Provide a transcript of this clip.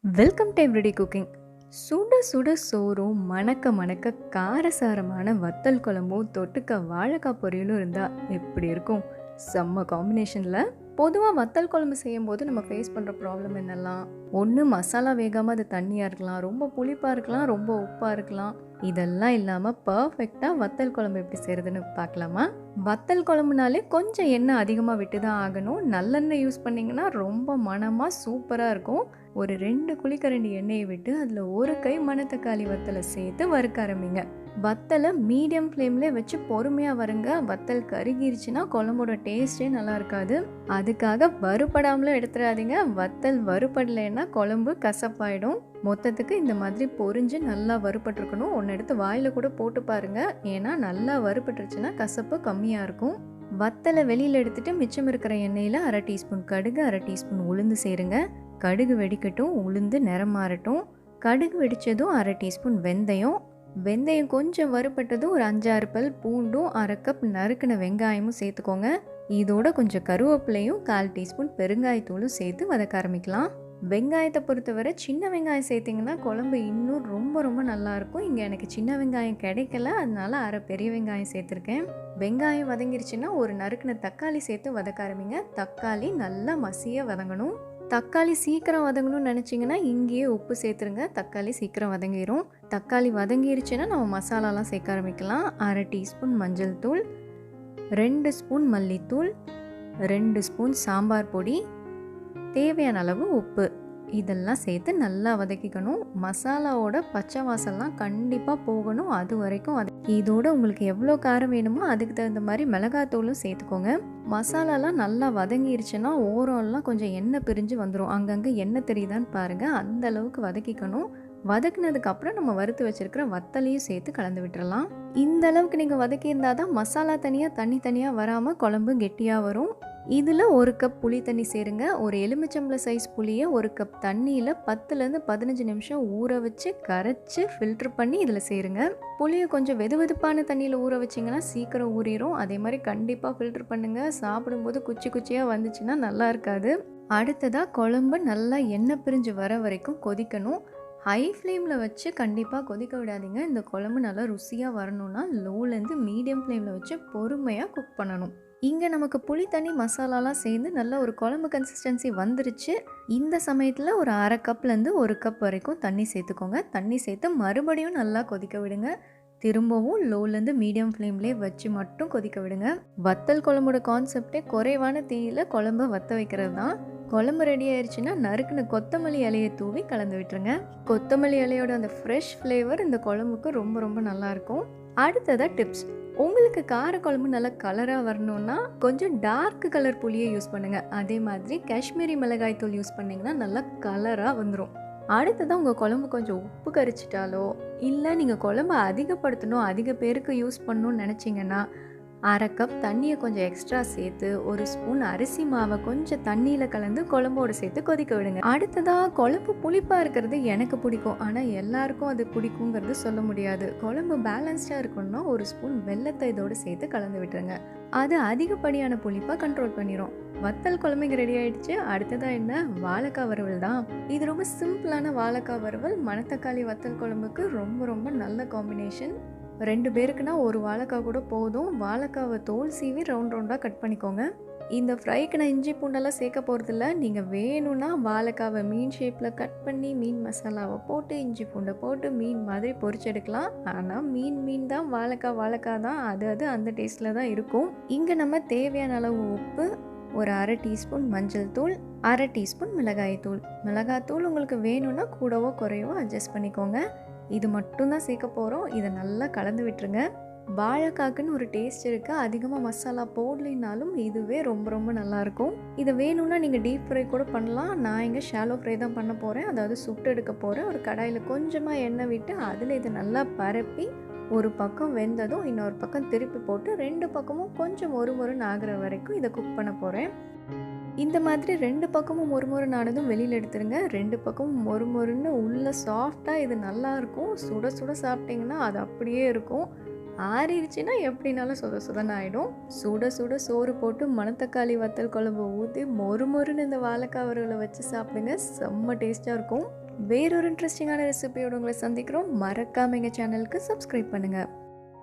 Welcome to everyday cooking. சுட சுட சோறும் மணக்க மணக்க காரசாரமான வத்தல் குழம்பும் தொட்டுக்க வாழைக்காய் பொரியலும் இருந்தால் எப்படி இருக்கும்? செம்ம காம்பினேஷனில். பொதுவாக வத்தல் குழம்பு செய்யும் போது நம்ம ஃபேஸ் பண்ணுற ப்ராப்ளம் என்னெல்லாம்? ஒன்று மசாலா வேகாமல் அது தண்ணியாக இருக்கலாம், ரொம்ப புளிப்பாக இருக்கலாம், ரொம்ப உப்பாக இருக்கலாம். இதெல்லாம் இல்லாமல் பர்ஃபெக்டாக வத்தல் குழம்பு எப்படி செய்கிறதுன்னு பார்க்கலாமா? வத்தல் குழம்புனாலே கொஞ்சம் எண்ணெய் அதிகமாக விட்டு தான் ஆகணும். நல்லெண்ணெய் யூஸ் பண்ணிங்கன்னா ரொம்ப மணமாக சூப்பராக இருக்கும். ஒரு 2 குழிக்கரண்டி எண்ணெயை விட்டு அதில் ஒரு கை மணத்தக்காளி வத்தலை சேர்த்து வறுக்க ஆரம்பிங்க. வத்தலை மீடியம் ஃப்ளேம்லேயே வச்சு பொறுமையாக வருங்க. வத்தல் கருகிருச்சுன்னா குழம்போட டேஸ்ட்டே நல்லா இருக்காது. அதுக்காக வறுபடாமலும் எடுத்துடாதீங்க. வத்தல் வறுபடலைன்னா குழம்பு கசப்பாயிடும். மொத்தத்துக்கு இந்த மாதிரி பொரிஞ்சு நல்லா வறுபட்டுருக்கணும். ஒன்று எடுத்து வாயில் கூட போட்டு பாருங்கள். ஏன்னா நல்லா வறுபட்டுருச்சுன்னா கசப்பு கம்மியாக இருக்கும். வத்தலை வெளியில் எடுத்துட்டு மிச்சம் இருக்கிற எண்ணெயில் 1/2 டீஸ்பூன் கடுகு, 1/2 டீஸ்பூன் உளுந்து சேருங்க. கடுகு வெடிக்கட்டும், உளுந்து நிறம் மாறட்டும். கடுகு வெடித்ததும் 1/2 டீஸ்பூன் வெந்தயம். வெந்தயம் கொஞ்சம் வறுபட்டதும் ஒரு 5-6 பல் பூண்டும் 1/2 கப் நறுக்கின வெங்காயமும் சேர்த்துக்கோங்க. இதோட கொஞ்சம் கருவேப்பிலையும் 1/4 டீஸ்பூன் பெருங்காயத்தூளும் சேர்த்து வதக்க ஆரம்பிக்கலாம். வெங்காயத்தை பொறுத்தவரை சின்ன வெங்காயம் சேர்த்திங்கன்னா குழம்பு இன்னும் ரொம்ப ரொம்ப நல்லாயிருக்கும். இங்கே எனக்கு சின்ன வெங்காயம் கிடைக்கல, அதனால 1/2 பெரிய வெங்காயம் சேர்த்துருக்கேன். வெங்காயம் வதங்கிருச்சுன்னா ஒரு நறுக்கின தக்காளி சேர்த்து வதக்க ஆரம்பிங்க. தக்காளி நல்லா மசிய வதங்கணும். தக்காளி சீக்கிரம் வதங்கணும்னு நினச்சிங்கன்னா இங்கேயே உப்பு சேர்த்துருங்க. தக்காளி சீக்கிரம் வதங்கிடும். தக்காளி வதங்கிருச்சுன்னா நம்ம மசாலாலாம் சேர்க்க ஆரம்பிக்கலாம். 1/2 டீஸ்பூன் மஞ்சள் தூள், 2 ஸ்பூன் மல்லித்தூள், 2 ஸ்பூன் சாம்பார் பொடி, தேவையான அளவு உப்பு, இதெல்லாம் சேர்த்து நல்லா வதக்கிக்கணும். மசாலாவோட பச்சை வாசல்லாம் கண்டிப்பாக போகணும். அது வரைக்கும் இதோட உங்களுக்கு எவ்வளோ காரம் வேணுமோ அதுக்கு தகுந்த மாதிரி மிளகாத்தூளும் சேர்த்துக்கோங்க. மசாலாலாம் நல்லா வதங்கிருச்சுன்னா ஓரம்லாம் கொஞ்சம் எண்ணெய் பிரிஞ்சு வந்துடும். அங்கங்கே எண்ணெய் தெரியுதான்னு பாருங்கள். அந்த அளவுக்கு வதக்கிக்கணும். வதக்குனதுக்கு அப்புறம் நம்ம வறுத்து வச்சிருக்கிற வத்தலையும் சேர்த்து கலந்து விட்டுறலாம். இந்த அளவுக்கு நீங்கள் வதக்கியிருந்தால் தான் மசாலா தனியாக தண்ணி தனியாக வராமல் குழம்பு கெட்டியாக வரும். இதில் 1 கப் புளி தண்ணி சேருங்க. ஒரு எலுமிச்சம்பழ சைஸ் புளியை 1 கப் தண்ணியில் 10லேருந்து 15 நிமிஷம் ஊற வச்சு கரைச்சி ஃபில்ட்ரு பண்ணி இதில் சேருங்க. புளியை கொஞ்சம் வெதுவெதுப்பான தண்ணியில் ஊற வச்சிங்கன்னா சீக்கிரம் ஊறிடும். அதே மாதிரி கண்டிப்பாக ஃபில்ட்ரு பண்ணுங்கள். சாப்பிடும்போது குச்சி குச்சியாக வந்துச்சுன்னா நல்லா இருக்காது. அடுத்ததாக குழம்பு நல்லா எண்ணெய் பிரிஞ்சு வர வரைக்கும் கொதிக்கணும். ஹை ஃப்ளேமில் வச்சு கண்டிப்பாக கொதிக்க விடாதீங்க. இந்த குழம்பு நல்லா ருசியாக வரணும்னா லோலேருந்து மீடியம் ஃப்ளேமில் வச்சு பொறுமையாக குக் பண்ணணும். இங்கே நமக்கு புளி தண்ணி மசாலாலாம் சேர்ந்து நல்ல ஒரு குழம்பு கன்சிஸ்டன்சி வந்துருச்சு. இந்த சமயத்தில் ஒரு 1/2 கப்லேருந்து 1 கப் வரைக்கும் தண்ணி சேர்த்துக்கோங்க. தண்ணி சேர்த்து மறுபடியும் நல்லா கொதிக்க விடுங்க. திரும்பவும் லோலேருந்து மீடியம் ஃப்ளேம்லேயே வச்சு மட்டும் கொதிக்க விடுங்க. வத்தல் குழம்போட கான்செப்டே குறைவான தீயில் குழம்பு வத்த வைக்கிறது தான். குழம்பு ரெடி ஆயிடுச்சுன்னா நறுக்குன கொத்தமல்லி இலையை தூவி கலந்து விட்டுருங்க. கொத்தமல்லி இலையோட அந்த ஃப்ரெஷ் ஃப்ளேவர் இந்த குழம்புக்கு ரொம்ப ரொம்ப நல்லாயிருக்கும். அடுத்ததாக டிப்ஸ். உங்களுக்கு காரக்குழம்பு நல்லா கலராக வரணும்னா கொஞ்சம் டார்க் கலர் புளியை யூஸ் பண்ணுங்கள். அதே மாதிரி காஷ்மீரி மிளகாய் தூள் யூஸ் பண்ணிங்கன்னா நல்லா கலராக வந்துடும். அடுத்ததான் உங்கள் குழம்பு கொஞ்சம் உப்பு கரிச்சிட்டாலோ இல்லை நீங்கள் குழம்பு அதிகப்படுத்தணும், அதிக பேருக்கு யூஸ் பண்ணணும்னு நினச்சிங்கன்னா 1/2 கப் தண்ணியை கொஞ்சம் எக்ஸ்ட்ரா சேர்த்து 1 ஸ்பூன் அரிசி மாவை கொஞ்சம் தண்ணியில் கலந்து குழம்போடு சேர்த்து கொதிக்க விடுங்க. அடுத்ததாக குழம்பு புளிப்பாக இருக்கிறது எனக்கு பிடிக்கும், ஆனால் எல்லாருக்கும் அது பிடிக்குங்கிறது சொல்ல முடியாது. குழம்பு பேலன்ஸ்டாக இருக்கணும்னா 1 ஸ்பூன் வெல்லத்தை இதோடு சேர்த்து கலந்து விட்டுருங்க. அது அதிகப்படியான புளிப்பாக கண்ட்ரோல் பண்ணிடும். வத்தல் குழம்புக்கு ரெடி ஆகிடுச்சு. அடுத்ததாக என்ன? வாழைக்காய் வறுவல் தான். இது ரொம்ப சிம்பிளான வாழைக்காய் வறுவல் மணத்தக்காளி வத்தல் குழம்புக்கு ரொம்ப ரொம்ப நல்ல காம்பினேஷன். 2 பேருக்குன்னா ஒரு வாழைக்காய் கூட போதும். வாழைக்காவை தோல் சீவி ரவுண்டாக கட் பண்ணிக்கோங்க. இந்த ஃப்ரைக்கு நான் இஞ்சி பூண்டெல்லாம் சேர்க்க போகிறதில்ல. நீங்கள் வேணும்னா வாழைக்காவை மீன் ஷேப்பில் கட் பண்ணி மீன் மசாலாவை போட்டு இஞ்சி பூண்டை போட்டு மீன் மாதிரி பொரிச்செடுக்கலாம். ஆனால் மீன் தான், வாழைக்காய் தான். அது அந்த டேஸ்ட்டில் தான் இருக்கும். இங்கே நம்ம தேவையான அளவு உப்பு, ஒரு 1/2 டீஸ்பூன் மஞ்சள் தூள், 1/2 டீஸ்பூன் மிளகாத்தூள் உங்களுக்கு வேணும்னா கூடவோ குறையவோ அட்ஜஸ்ட் பண்ணிக்கோங்க. இது மட்டும்தான் சேர்க்க போகிறோம். இதை நல்லா கலந்து விட்டுருங்க. வாழைக்காக்குன்னு ஒரு டேஸ்ட் இருக்குது. அதிகமாக மசாலா போடலைனாலும் இதுவே ரொம்ப ரொம்ப நல்லாயிருக்கும். இதை வேணும்னா நீங்கள் டீப் ஃப்ரை கூட பண்ணலாம். நான் இங்கே ஷாலோ ஃப்ரை தான் பண்ண போகிறேன். அதாவது சுட்டு எடுக்க போகிறேன். ஒரு கடாயில் கொஞ்சமாக எண்ணெய் விட்டு அதில் இதை நல்லா பரப்பி ஒரு பக்கம் வெந்ததும் இன்னொரு பக்கம் திருப்பி போட்டு 2 பக்கமும் கொஞ்சம் மொறுமொறுன்னு ஆகிற வரைக்கும் இதை குக் பண்ண போகிறேன். இந்த மாதிரி 2 பக்கமும் மொறுமொறுன்னு ஆனதும் வெளியில் எடுத்துருங்க. 2 பக்கமும் மொறுமொறுன்னு உள்ள சாஃப்டாக இது நல்லாயிருக்கும். சுட சுட சாப்பிட்டிங்கன்னா அது அப்படியே இருக்கும். ஆறிடுச்சுன்னா எப்படினாலும் சுதன்னு ஆகிடும். சுட சுட சோறு போட்டு மணத்தக்காளி வத்தல் குழம்பு ஊற்றி மொறுமொறுன்னு இந்த வாழைக்காய் வறுவலை வச்சு சாப்பிடுங்க. செம்ம டேஸ்ட்டாக இருக்கும். வேறொரு இன்ட்ரெஸ்டிங்கான ரெசிபியோட உங்களை சந்திக்கிறோம். மறக்காம எங்கள் சேனலுக்கு சப்ஸ்கிரைப் பண்ணுங்கள்.